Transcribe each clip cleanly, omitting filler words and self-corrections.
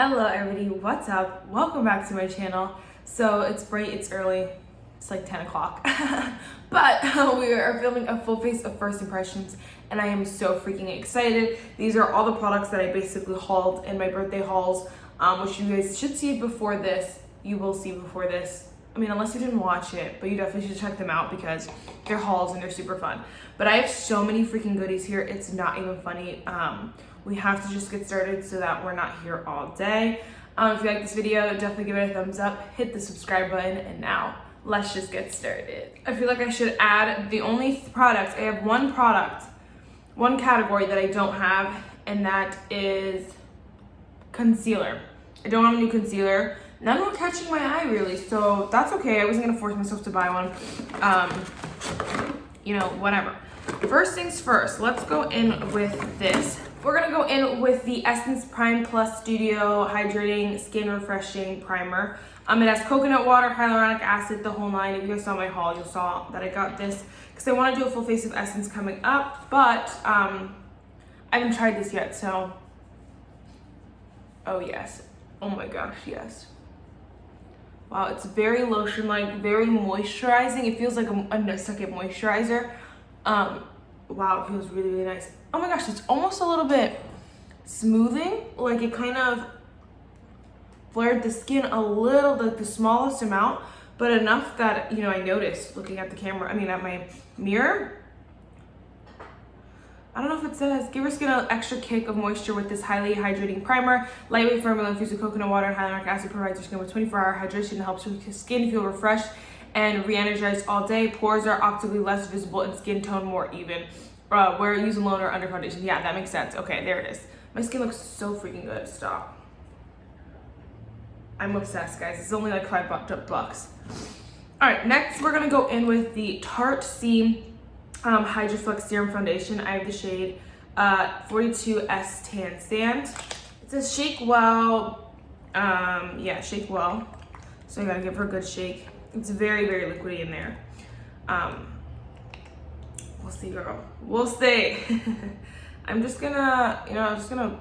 Hello everybody, what's up? Welcome back to my channel. So it's bright, it's early, it's like 10 o'clock. But we are filming a full face of first impressions and I am so freaking excited. These are all the products that I basically hauled in my birthday hauls, which you guys should see before this. You will see before this. I mean, unless you didn't watch it, but you definitely should check them out because they're hauls and they're super fun. But I have so many freaking goodies here, it's not even funny. We have to just get started so that we're not here all day. If you like this video, definitely give it a thumbs up, hit the subscribe button, and now let's just get started. I feel like I should add the only products, I have one product, one category that I don't have, and that is concealer. I don't have a new concealer. None were catching my eye really, so that's okay. I wasn't gonna force myself to buy one. You know, whatever. First things first, let's go in with this. We're gonna go in with the Essence Prime Plus Studio Hydrating Skin Refreshing Primer. It has coconut water, hyaluronic acid, the whole nine. If you guys saw my haul, you saw that I got this because I want to do a full face of Essence coming up, but I haven't tried this yet, so. Oh yes, oh my gosh, yes. Wow, it's very lotion-like, very moisturizing. It feels like a second moisturizer. Wow, it feels really, really nice. Oh my gosh, it's almost a little bit smoothing. Like it kind of flared the skin a little, like the smallest amount, but enough that, you know, I noticed looking at the camera, at my mirror. I don't know if it says, give your skin an extra kick of moisture with this highly hydrating primer. Lightweight formula infused with coconut water and hyaluronic acid provides your skin with 24-hour hydration and helps your skin feel refreshed and re-energized all day. Pores are optically less visible and skin tone more even. Where use alone or under foundation. Yeah, that makes sense. Okay, there it is. My skin looks so freaking good. Stop. I'm obsessed, guys. It's only like $5 bucks. All right, next we're gonna go in with the Tarte C Hydra Flex Serum Foundation. I have the shade 42S Tan Sand. It says shake well. Yeah, shake well. So I gotta give her a good shake. It's very, very liquidy in there. We'll see, girl. We'll see. I'm just gonna, I'm just gonna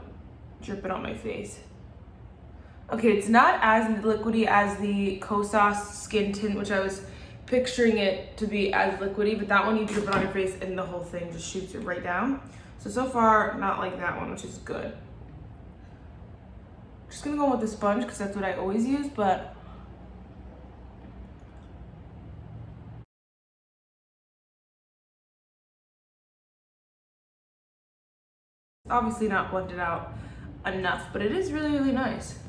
drip it on my face. Okay, it's not as liquidy as the Kosas Skin Tint, which I was picturing it to be as liquidy, but that one you drip it on your face and the whole thing just shoots it right down. So far, not like that one, which is good. Just gonna go with the sponge because that's what I always use, but obviously not blended out enough, but it is really, really nice.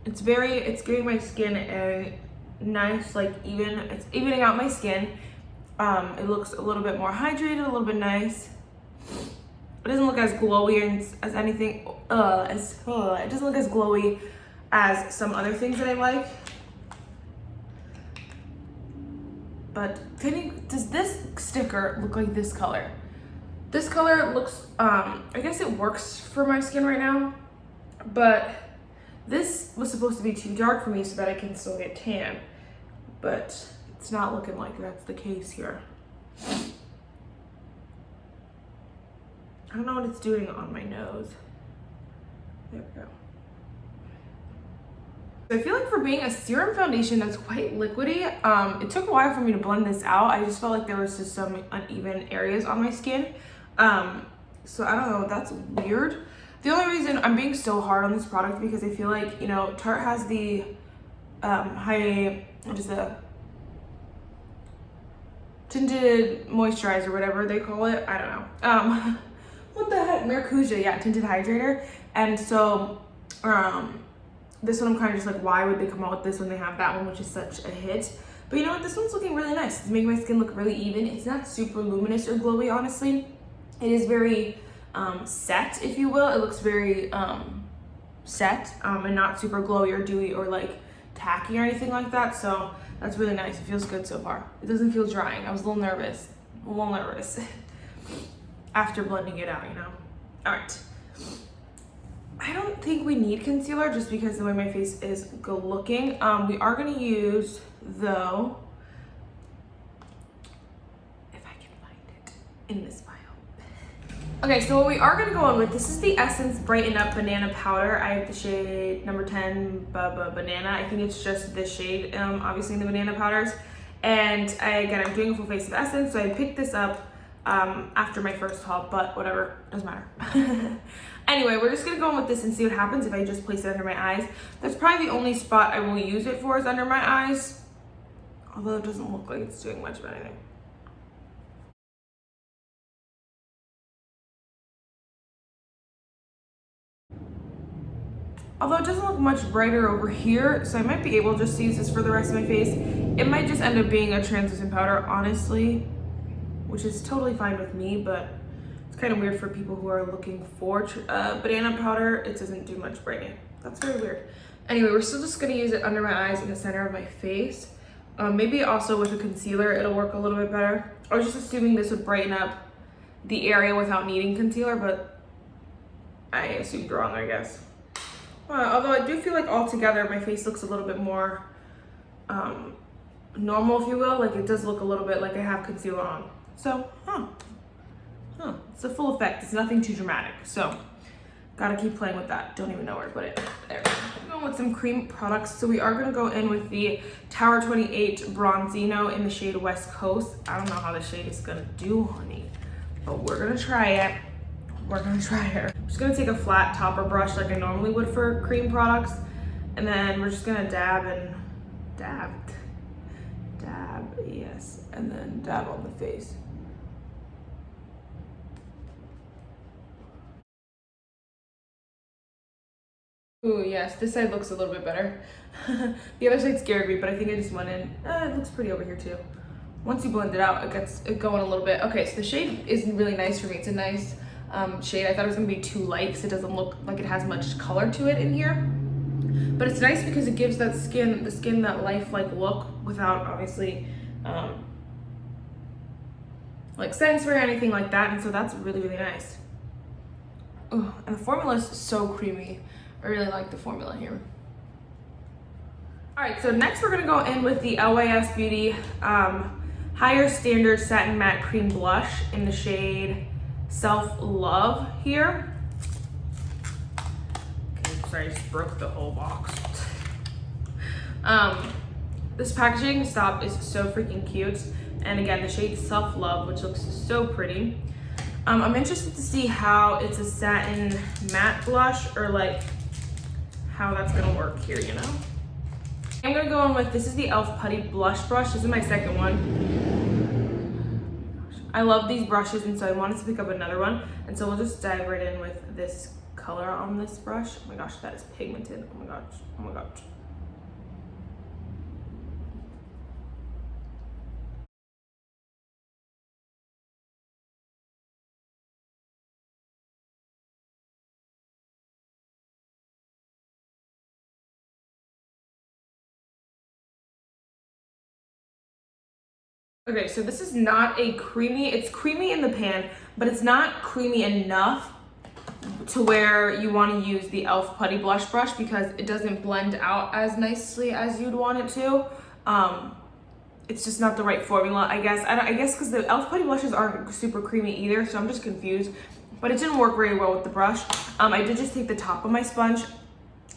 It's giving my skin a nice, like it's evening out my skin. It looks a little bit more hydrated, a little bit nice. It doesn't look as glowy as anything, it doesn't look as glowy as some other things that I like. But does this sticker look like this color? This color looks, I guess it works for my skin right now, but this was supposed to be too dark for me so that I can still get tan, but it's not looking like that's the case here. I don't know what it's doing on my nose. There we go. I feel like for being a serum foundation that's quite liquidy, it took a while for me to blend this out. I just felt like there was just some uneven areas on my skin. So I don't know, that's weird. The only reason I'm being so hard on this product because I feel like, Tarte has the tinted moisturizer, whatever they call it. I don't know. What the heck? Mercari, yeah, tinted hydrator. And so this one I'm kind of just like, why would they come out with this when they have that one, which is such a hit? But you know what? This one's looking really nice. It's making my skin look really even. It's not super luminous or glowy, honestly. It is very set, if you will. It looks very set and not super glowy or dewy or like tacky or anything like that. So that's really nice. It feels good so far. It doesn't feel drying. I was a little nervous after blending it out, All right. I don't think we need concealer just because the way my face is good looking. We are gonna use, though, if I can find it in this file. Okay, so what we are gonna go on with, this is the Essence Brighten Up Banana Powder. I have the shade number 10, Banana. I think it's just this shade, obviously in the banana powders. And again, I'm doing a full face of Essence, so I picked this up after my first haul, but whatever, doesn't matter. Anyway, we're just gonna go on with this and see what happens if I just place it under my eyes. That's probably the only spot I will use it for is under my eyes, although it doesn't look like it's doing much of anything. Although it doesn't look much brighter over here, so I might be able just to use this for the rest of my face. It might just end up being a translucent powder, honestly, which is totally fine with me, but it's kind of weird for people who are looking for banana powder. It doesn't do much brightening. That's very weird. Anyway, we're still just gonna use it under my eyes in the center of my face. Maybe also with a concealer, it'll work a little bit better. I was just assuming this would brighten up the area without needing concealer, but I assumed wrong, I guess. Although I do feel like altogether my face looks a little bit more normal, if you will. Like it does look a little bit like I have concealer on. So, it's a full effect. It's nothing too dramatic. So, gotta keep playing with that. Don't even know where to put it. There. I'm going with some cream products. So we are gonna go in with the Tower 28 Bronzino in the shade West Coast. I don't know how the shade is gonna do, honey, but we're gonna try it. We're gonna try her. I'm just gonna take a flat topper brush like I normally would for cream products, and then we're just gonna dab, yes, and then dab on the face. Ooh, yes, this side looks a little bit better. The other side scared me, but I think I just went in. It looks pretty over here too. Once you blend it out, it gets it going a little bit. Okay, so the shade is really nice for me. It's a nice shade. I thought it was gonna be too light because it doesn't look like it has much color to it in here. But it's nice because it gives the skin that lifelike look without obviously like scents or anything like that. And so that's really, really nice. Oh, and the formula is so creamy. I really like the formula here. All right, so next we're gonna go in with the LYS Beauty Higher Standard Satin Matte Cream Blush in the shade Self Love here. Okay, sorry, I just broke the whole box. This packaging stop is so freaking cute. And again, the shade Self Love, which looks so pretty. I'm interested to see how it's a satin matte blush or like how that's gonna work here, you know? I'm gonna go in with, this is the e.l.f. Putty Blush Brush. This is my second one. I love these brushes, and so I wanted to pick up another one. And so we'll just dive right in with this color on this brush. Oh my gosh, that is pigmented. Oh my gosh, oh my gosh. Okay, so this is not a creamy, it's creamy in the pan, but it's not creamy enough to where you want to use the e.l.f. Putty Blush Brush because it doesn't blend out as nicely as you'd want it to. It's just not the right formula, I guess. I guess because the e.l.f. Putty Blushes aren't super creamy either, so I'm just confused. But it didn't work very well with the brush. I did just take the top of my sponge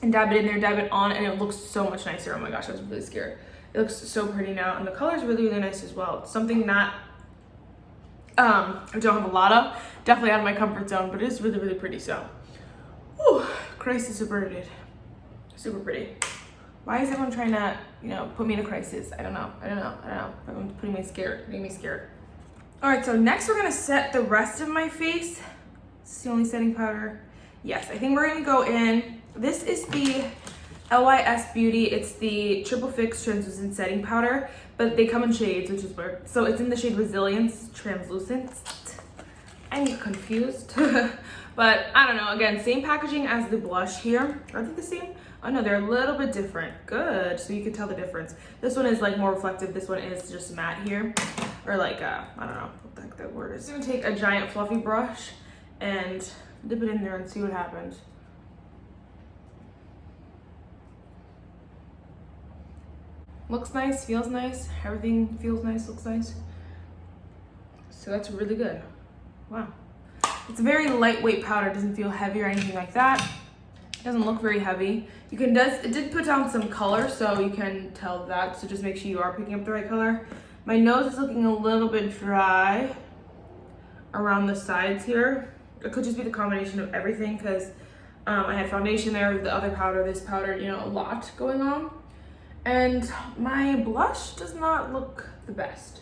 and dab it in there, dab it on, and it looks so much nicer. Oh my gosh, I was really scared. It looks so pretty now, and the color is really, really nice as well. It's something that I don't have a lot of, definitely out of my comfort zone, but it is really, really pretty. So, whew, crisis averted. Super pretty. Why is everyone trying to, you know, put me in a crisis? I don't know. Everyone's putting me scared, making me scared. All right, so next we're gonna set the rest of my face. This is the only setting powder. Yes, I think we're gonna go in. This is the LYS Beauty. It's the Triple Fix Translucent Setting Powder, but they come in shades, which is weird. So it's in the shade Resilience Translucent. I'm confused, but I don't know. Again, same packaging as the blush here. Are they the same? Oh no, they're a little bit different. Good, so you can tell the difference. This one is like more reflective. This one is just matte here, or like I don't know what the heck that word is. I'm gonna take a giant fluffy brush and dip it in there and see what happens. Looks nice, feels nice, everything feels nice, looks nice. So that's really good. Wow. It's a very lightweight powder. It doesn't feel heavy or anything like that. It doesn't look very heavy. It did put down some color, so you can tell that. So just make sure you are picking up the right color. My nose is looking a little bit dry around the sides here. It could just be the combination of everything because I had foundation there, the other powder, this powder, you know, a lot going on. And my blush does not look the best.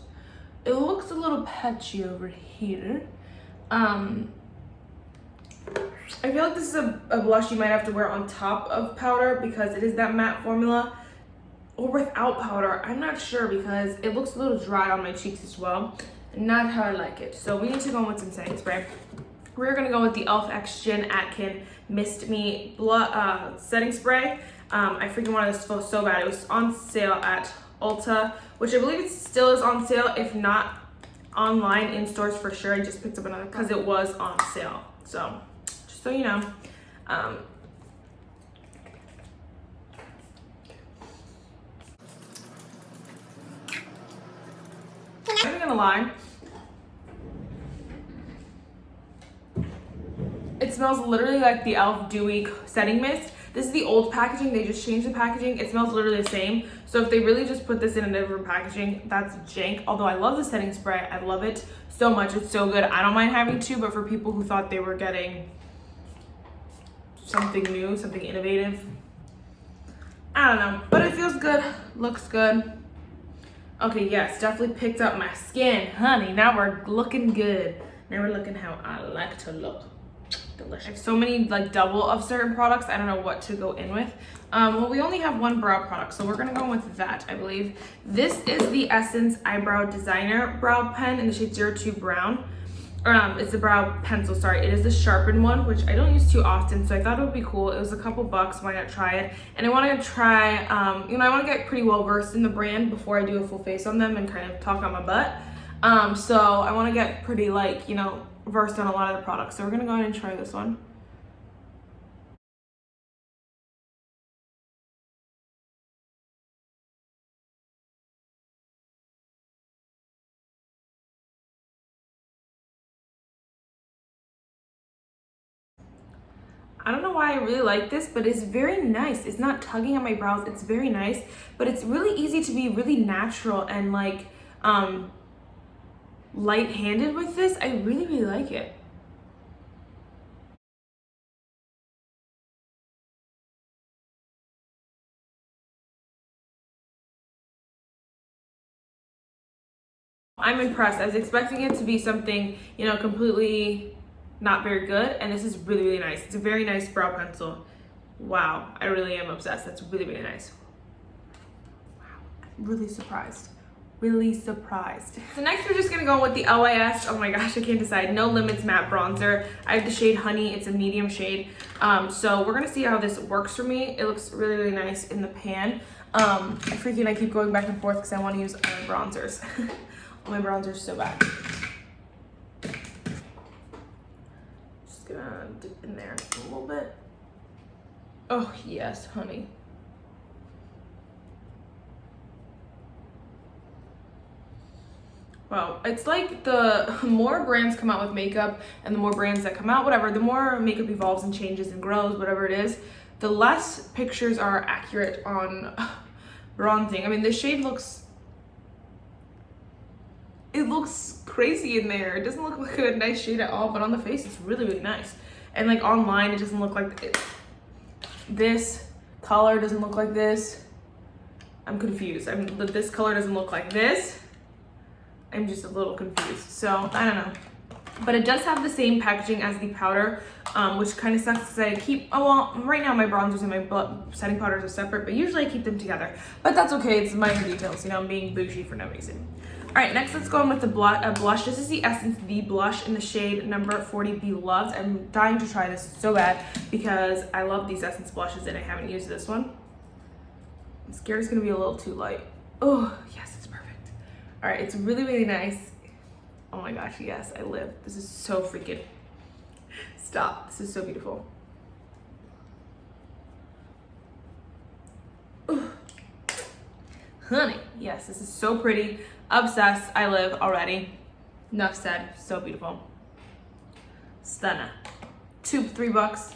It looks a little patchy over here. I feel like this is a blush you might have to wear on top of powder because it is that matte formula, or without powder. I'm not sure because it looks a little dry on my cheeks as well. Not how I like it. So we need to go in with some setting spray. We're gonna go with the e.l.f. X Gen Atkin Mist Me setting spray. I freaking wanted this so bad. It was on sale at Ulta, which I believe it still is on sale. If not online, in stores for sure. I just picked up another because it was on sale. So just so you know. I'm not gonna lie. It smells literally like the e.l.f. Dewy Setting Mist. This is the old packaging. They just changed the packaging. It smells literally the same. So if they really just put this in a different packaging, that's jank. Although I love the setting spray. I love it so much. It's so good. I don't mind having two, but for people who thought they were getting something new, something innovative, I don't know. But it feels good. Looks good. Okay, yes, definitely picked up my skin. Honey, now we're looking good. Now we're looking how I like to look. Delicious. I have so many like double of certain products. I don't know what to go in with. Well, we only have one brow product, so we're gonna go with that, I believe. This is the Essence Eyebrow Designer Brow Pen in the shade 02 Brown. It's the brow pencil, sorry. It is the sharpened one, which I don't use too often, so I thought it would be cool. It was a couple bucks, why not try it? And I wanna try, you know, I wanna get pretty well versed in the brand before I do a full face on them and kind of talk on my butt. So I wanna get pretty like, you know, versed on a lot of the products. So we're gonna go ahead and try this one. I don't know why I really like this, but it's very nice. It's not tugging on my brows. It's very nice, but it's really easy to be really natural and like light-handed with this. I really, really like it. I'm impressed. I was expecting it to be something, you know, completely not very good, and this is really, really nice. It's a very nice brow pencil. Wow, I really am obsessed. That's really, really nice. Wow, I'm really surprised. Really surprised. So next we're just gonna go with the LYS, oh my gosh, I can't decide, No Limits Matte Bronzer. I have the shade Honey, it's a medium shade. So we're gonna see how this works for me. It looks really, really nice in the pan. I keep going back and forth because I wanna use bronzers. My bronzer's so bad. Just gonna dip in there a little bit. Oh yes, honey. Wow, it's like the more brands come out with makeup and the more brands that come out, whatever, the more makeup evolves and changes and grows, whatever it is, the less pictures are accurate on bronzing. I mean, this shade looks crazy in there. It doesn't look like a nice shade at all, but on the face it's really, really nice. And like online it doesn't look like it. This color doesn't look like this. I'm confused. This color doesn't look like this. I'm just a little confused. So I don't know. But it does have the same packaging as the powder, which kind of sucks because I keep, well, right now my bronzers and my setting powders are separate, but usually I keep them together. But that's okay, it's minor details, you know, I'm being bougie for no reason. All right, next let's go in with the blush. This is the Essence The Blush in the shade number 40 Beloved. I'm dying to try this so bad because I love these Essence blushes and I haven't used this one. I'm scared it's gonna be a little too light. Oh, yes, it's perfect. All right, it's really, really nice. Oh my gosh, yes, I live. This is so freaking, stop. This is so beautiful. Ooh. Honey, yes, this is so pretty. Obsessed, I live already. Enough said, so beautiful. Stop. stunner. $2-3,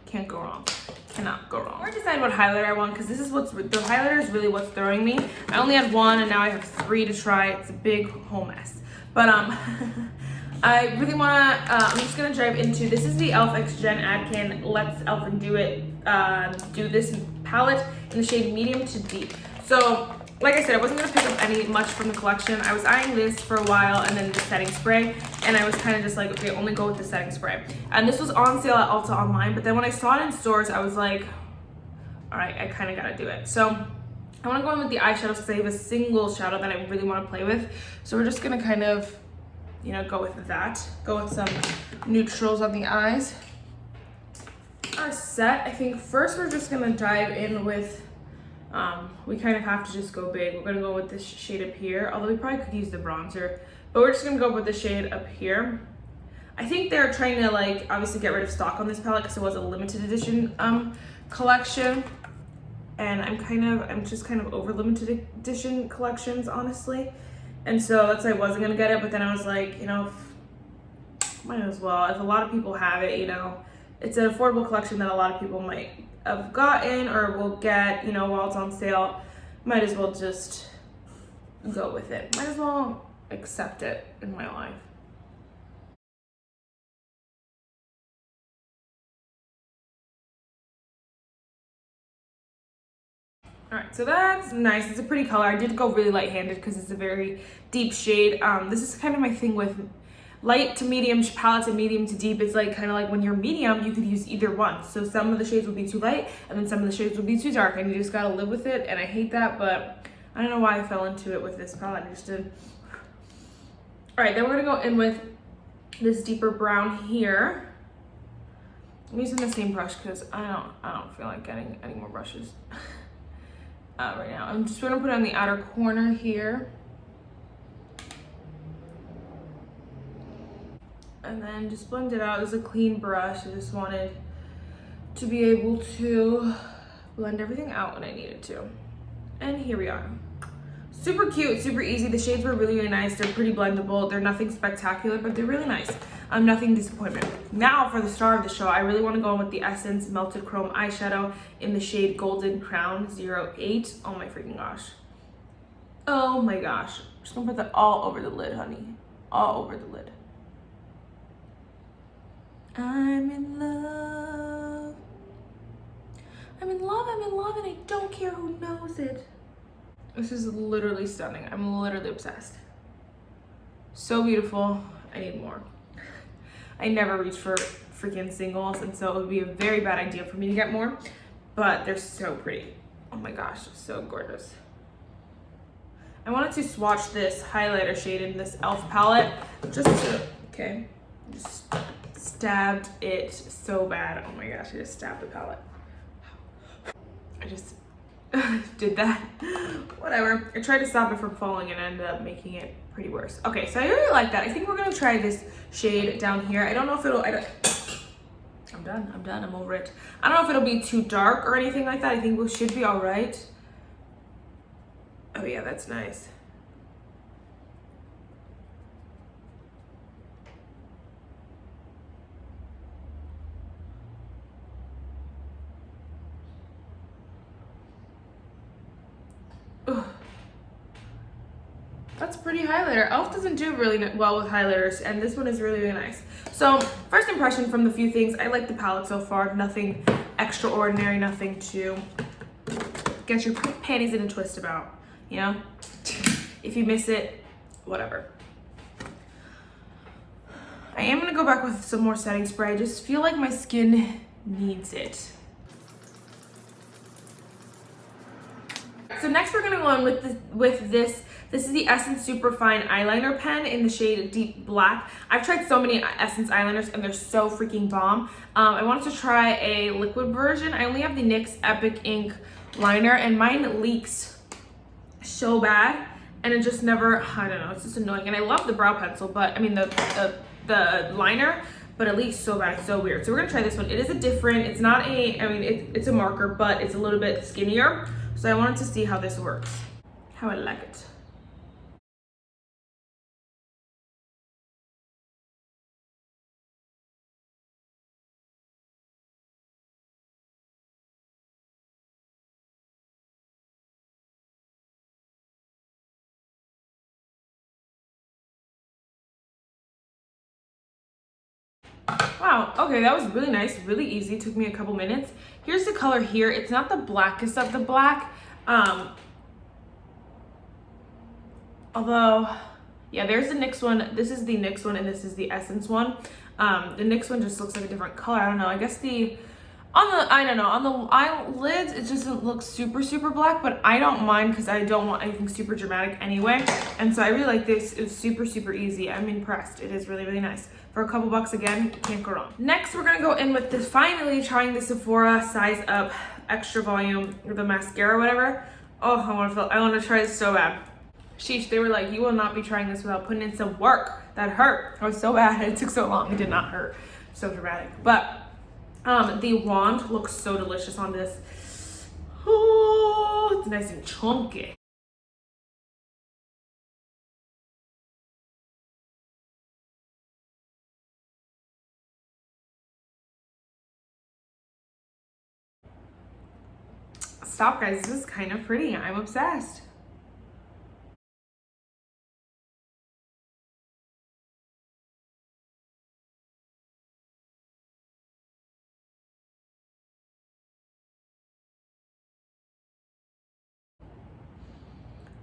can't go wrong. Cannot go wrong. We're deciding what highlighter I want because this is the highlighter is really what's throwing me. I only had one and now I have 3 to try. It's a big whole mess. But I really wanna, I'm just gonna dive into, this is the e.l.f. X Gen Adkin Let's e.l.f. and Do It, Do This palette in the shade medium to deep. So, like I said, I wasn't gonna pick up much from the collection. I was eyeing this for a while and then the setting spray, and I was kind of just like, okay, only go with the setting spray. And this was on sale at Ulta online, but then when I saw it in stores, I was like, all right, I kind of gotta do it. So I wanna go in with the eyeshadows because I have a single shadow that I really wanna play with. So we're just gonna kind of, you know, go with that. Go with some neutrals on the eyes. Our set, I think first we're just gonna dive in with, we kind of have to just go big. We're gonna go with this shade up here, although we probably could use the bronzer, but we're just gonna go with the shade up here. I think they're trying to like obviously get rid of stock on this palette because it was a limited edition collection, and I'm just kind of over limited edition collections, honestly, and so that's why I wasn't gonna get it. But then I was like, you know, might as well. If a lot of people have it, you know, it's an affordable collection that a lot of people might have gotten or will get, you know, while it's on sale. Might as well just go with it. Might as well accept it in my life. All right, so that's nice. It's a pretty color. I did go really light-handed because it's a very deep shade. This is kind of my thing with light to medium palettes and medium to deep. It's like kind of like when you're medium, you could use either one. So some of the shades would be too light and then some of the shades would be too dark, and you just gotta live with it. And I hate that, but I don't know why I fell into it with this palette. I just did. All right, then we're gonna go in with this deeper brown here. I'm using the same brush because I don't feel like getting any more brushes right now. I'm just gonna put it on the outer corner here. And then just blend it out. It's a clean brush. I just wanted to be able to blend everything out when I needed to. And here we are. Super cute, super easy. The shades were really, really nice. They're pretty blendable. They're nothing spectacular, but they're really nice. Nothing disappointment. Now for the star of the show, I really want to go in with the Essence Melted Chrome eyeshadow in the shade Golden Crown 08. Oh my freaking gosh. Oh my gosh. I'm just gonna put that all over the lid, honey. All over the lid. I'm in love. I'm in love, I'm in love, and I don't care who knows it. This is literally stunning. I'm literally obsessed. So beautiful. I need more. I never reach for freaking singles, and so it would be a very bad idea for me to get more, but they're so pretty. Oh my gosh, so gorgeous. I wanted to swatch this highlighter shade in this e.l.f. palette just to, okay, just stabbed it so bad. Oh my gosh, I just stabbed the palette. I just did that. Whatever. I tried to stop it from falling and ended up making it pretty worse. Okay, so I really like that. I think we're gonna try this shade down here. I don't know if it'll, I'm done, I'm over it. I don't know if it'll be too dark or anything like that. I think we should be all right. Oh yeah, that's nice. Ugh. That's a pretty highlighter. e.l.f. doesn't do really well with highlighters, and this one is really, really nice. So, first impression from the few things, I like the palette so far. Nothing extraordinary, nothing to get your panties in a twist about, you know? If you miss it, whatever. I am gonna go back with some more setting spray. I just feel like my skin needs it. So next we're gonna go on with this. This is the Essence Superfine Eyeliner Pen in the shade Deep Black. I've tried so many Essence eyeliners and they're so freaking bomb. I wanted to try a liquid version. I only have the NYX Epic Ink liner and mine leaks so bad, and it just never, I don't know, it's just annoying. And I love the brow pencil, but I mean the liner, but it leaks so bad, it's so weird. So we're gonna try this one. It is a different, it's not a, I mean, it's a marker, but it's a little bit skinnier. So I wanted to see how this works, how I like it. Wow, okay, that was really nice, really easy. Took me a couple minutes. Here's the color here. It's not the blackest of the black. Although, yeah, there's the NYX one. This is the NYX one and this is the Essence one. The NYX one just looks like a different color. I don't know. I guess on the eyelids, it just doesn't look super, super black, but I don't mind because I don't want anything super dramatic anyway. And so I really like this. It's super, super easy. I'm impressed. It is really, really nice. For a couple bucks, again, can't go wrong. Next, we're gonna go in with this, finally trying the Sephora Size Up Extra Volume, or the mascara or whatever. Oh, I wanna try this so bad. Sheesh, they were like, you will not be trying this without putting in some work. That hurt. I was so bad. It took so long. It did not hurt. So dramatic. But the wand looks so delicious on this. Oh, it's nice and chunky. Stop, guys. This is kind of pretty. I'm obsessed.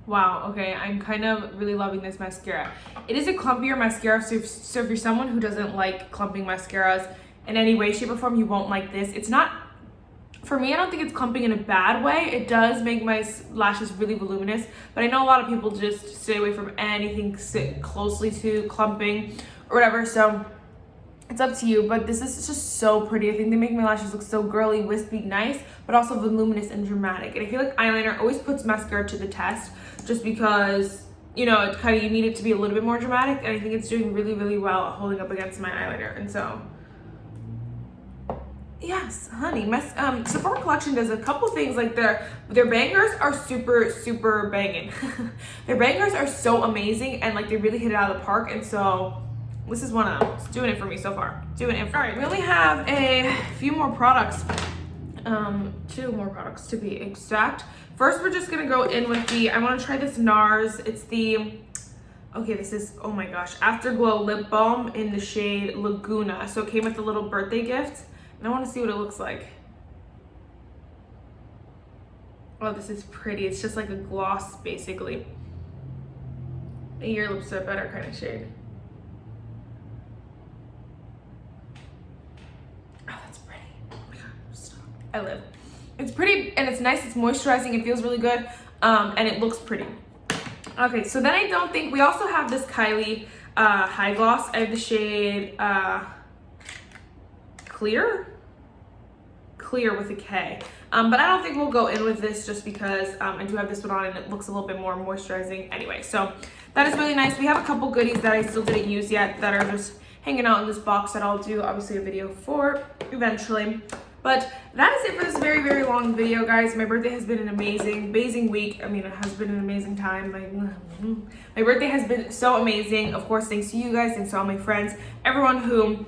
Wow, okay, I'm kind of really loving this mascara. It is a clumpier mascara, so if you're someone who doesn't like clumping mascaras in any way, shape, or form, you won't like this. It's not, for me, I don't think it's clumping in a bad way. It does make my lashes really voluminous, but I know a lot of people just stay away from anything closely to clumping or whatever, so it's up to you, but this is just so pretty. I think they make my lashes look so girly, wispy, nice, but also voluminous and dramatic. And I feel like eyeliner always puts mascara to the test just because, you know, it kind of, you need it to be a little bit more dramatic, and I think it's doing really, really well holding up against my eyeliner. And so, yes, honey, my Sephora collection does a couple things. Like their bangers are super, super banging. Their bangers are so amazing, and like they really hit it out of the park. And so this is one of them. It's doing it for me so far. Doing it for me. All right, we only have a few more products. 2 more products to be exact. First, we're just gonna go in with I wanna try this NARS. It's okay, this is, oh my gosh, Afterglow Lip Balm in the shade Laguna. So it came with a little birthday gift, and I wanna see what it looks like. Oh, this is pretty. It's just like a gloss, basically. Your lips are better kind of shade. I live. It's pretty and it's nice. It's moisturizing. It feels really good, and it looks pretty. Okay, so then I don't think we also have this Kylie high gloss. I have the shade clear with a K. But I don't think we'll go in with this just because I do have this one on and it looks a little bit more moisturizing anyway. So that is really nice. We have a couple goodies that I still didn't use yet that are just hanging out in this box that I'll do obviously a video for eventually. But that is it for this very, very long video, guys. My birthday has been an amazing week. I mean, it has been an amazing time. My birthday has been so amazing. Of course, thanks to you guys, thanks to all my friends, everyone who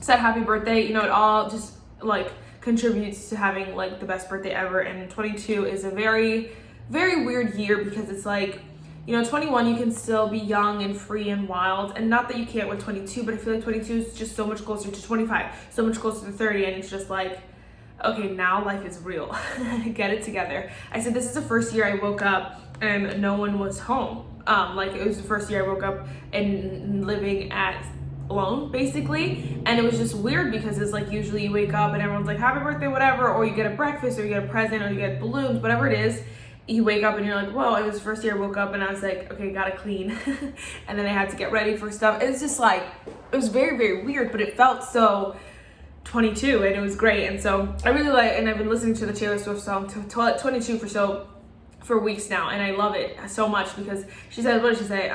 said happy birthday. You know, it all just like contributes to having like the best birthday ever. And 22 is a very, very weird year because it's like, you know, 21, you can still be young and free and wild. And not that you can't with 22, but I feel like 22 is just so much closer to 25, so much closer to 30. And it's just like, okay, now life is real. Get it together. I said, this is the first year I woke up and no one was home. Like it was the first year I woke up and living alone, basically. And it was just weird because it's like, usually you wake up and everyone's like, happy birthday, whatever, or you get a breakfast or you get a present or you get balloons, whatever it is. You wake up and you're like, whoa, it was the first year I woke up and I was like, okay, gotta clean. And then I had to get ready for stuff. It's just like, it was very, very weird, but it felt so 22 and it was great. And so I really like, and I've been listening to the Taylor Swift song 22 for weeks now, and I love it so much because she said, what did she say?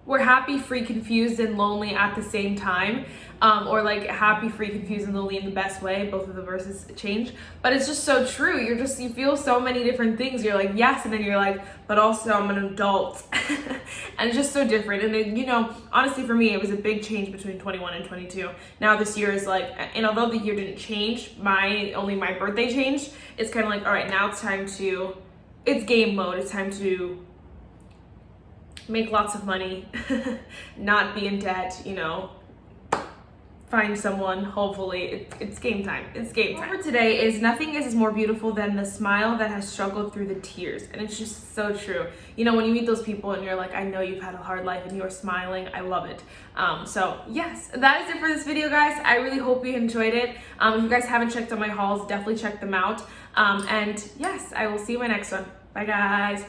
We're happy, free, confused, and lonely at the same time. Or like happy, free, confused, and lonely in the best way. Both of the verses change, but it's just so true. You feel so many different things. You're like, yes, and then you're like, but also I'm an adult. And it's just so different. And then, you know, honestly for me, it was a big change between 21 and 22. Now this year is like, and although the year didn't change, only my birthday changed, it's kind of like, all right, now it's game mode. It's time to make lots of money, not be in debt, you know, find someone, hopefully. It's game time. It's game time. For today is nothing is more beautiful than the smile that has struggled through the tears. And it's just so true. You know, when you meet those people and you're like, I know you've had a hard life and you're smiling, I love it. So yes, that is it for this video, guys. I really hope you enjoyed it. If you guys haven't checked out my hauls, definitely check them out. And yes, I will see you in my next one. Bye, guys.